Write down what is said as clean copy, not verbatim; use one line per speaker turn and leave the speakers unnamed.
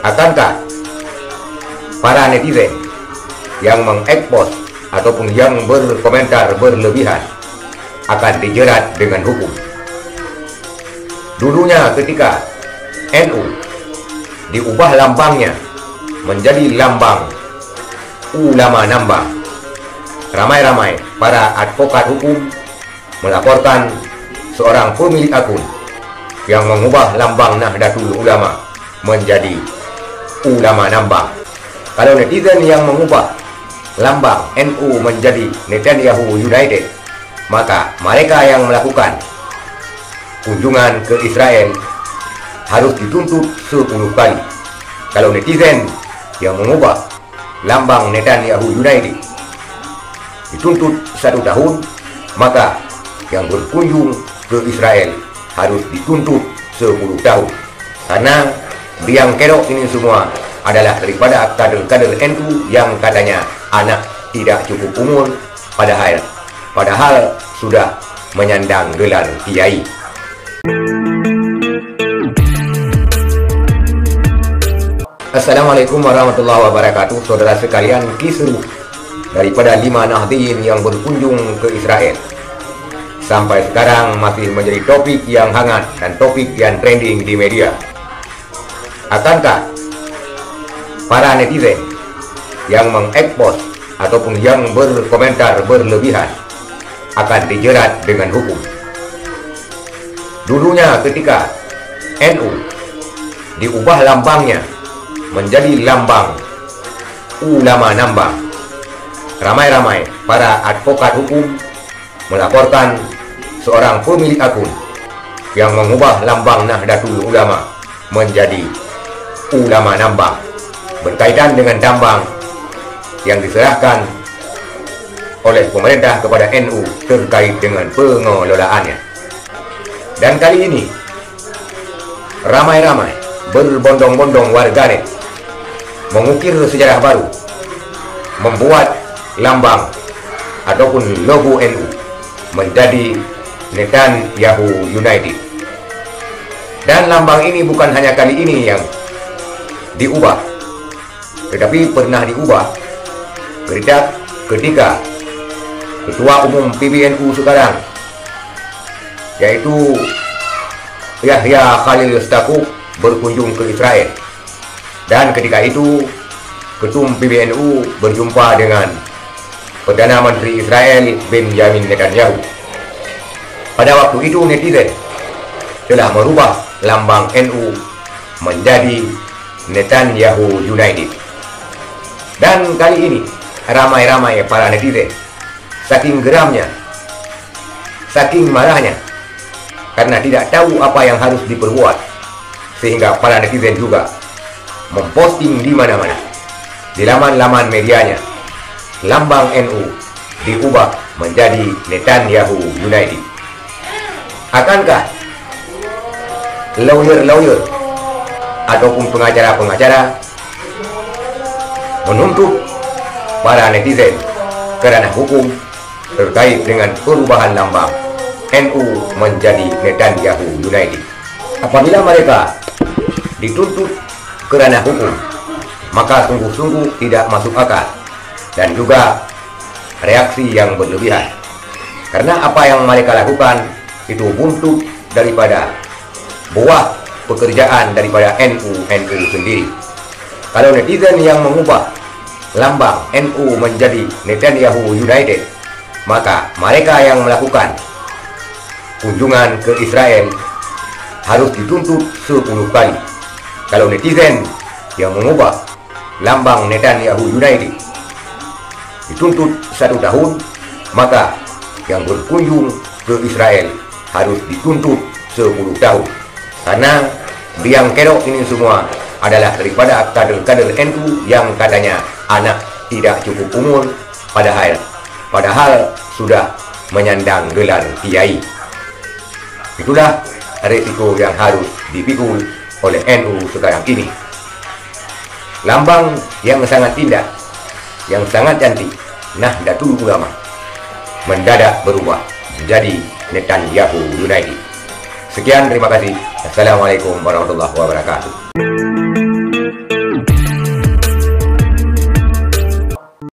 Akankah para netizen yang mengekspos ataupun yang berkomentar berlebihan akan dijerat dengan hukum? Dulunya ketika NU diubah lambangnya menjadi lambang ulama nambah, ramai-ramai para advokat hukum melaporkan seorang pemilik akun yang mengubah lambang Nahdlatul Ulama menjadi ulama nambah. Kalau netizen yang mengubah lambang NU menjadi Netanyahu United, maka mereka yang melakukan kunjungan ke Israel harus dituntut 10 kali. Kalau netizen yang mengubah lambang Netanyahu United dituntut 1 tahun, maka yang berkunjung ke Israel harus dituntut 10 tahun. Karena biang kerok ini semua adalah daripada kader-kader NU yang katanya anak tidak cukup umur, padahal sudah menyandang gelar kiai. Assalamualaikum warahmatullahi wabarakatuh. Saudara sekalian, kisruh daripada 5 Nahdliyin yang berkunjung ke Israel sampai sekarang masih menjadi topik yang hangat dan topik yang trending di media. Akankah para netizen yang mengekspos ataupun yang berkomentar berlebihan akan dijerat dengan hukum? Dulunya ketika NU diubah lambangnya menjadi lambang ulama nambah, ramai-ramai para advokat hukum melaporkan seorang pemilik akun yang mengubah lambang Nahdlatul Ulama menjadi ulama nambah berkaitan dengan tambang yang diserahkan oleh pemerintah kepada NU terkait dengan pengelolaannya. Dan kali ini ramai-ramai berbondong-bondong warganet mengukir sejarah baru, membuat lambang ataupun logo NU menjadi Netanyahu United. Dan lambang ini bukan hanya kali ini yang diubah, tetapi pernah diubah ketika Ketua Umum PBNU sekarang, yaitu Yahya Khalil Stakuf, berkunjung ke Israel. Dan ketika itu Ketum PBNU berjumpa dengan Perdana Menteri Israel Benjamin Netanyahu. Pada waktu itu netizen telah merubah lambang NU menjadi Netanyahu United. Dan kali ini ramai-ramai para netizen saking geramnya, saking marahnya karena tidak tahu apa yang harus diperbuat, sehingga para netizen juga memposting di mana-mana, di laman-laman medianya, lambang NU diubah menjadi Netanyahu United. Akankah lawyer-lawyer ataupun pengacara-pengacara menuntut para netizen ke ranah hukum terkait dengan perubahan lambang NU menjadi Netanyahu United? Apabila mereka dituntut ke ranah hukum, maka sungguh-sungguh tidak masuk akal dan juga reaksi yang berlebihan. Karena apa yang mereka lakukan itu buntut daripada buah pekerjaan daripada NU sendiri. Kalau netizen yang mengubah lambang NU menjadi Netanyahu United, maka mereka yang melakukan kunjungan ke Israel harus dituntut 10 kali. Kalau netizen yang mengubah lambang Netanyahu United dituntut 1 tahun, maka yang berkunjung ke Israel harus dituntut 10 tahun. Karena biang kerok ini semua adalah daripada kader-kader NU yang katanya anak tidak cukup umur, padahal sudah menyandang gelar kiai. Itulah resiko yang harus dipikul oleh NU sekarang ini. Lambang yang sangat indah, yang sangat cantik, Nahdlatul Ulama, mendadak berubah menjadi Netanyahu United. Sekian, terima kasih. Assalamualaikum warahmatullahi wabarakatuh.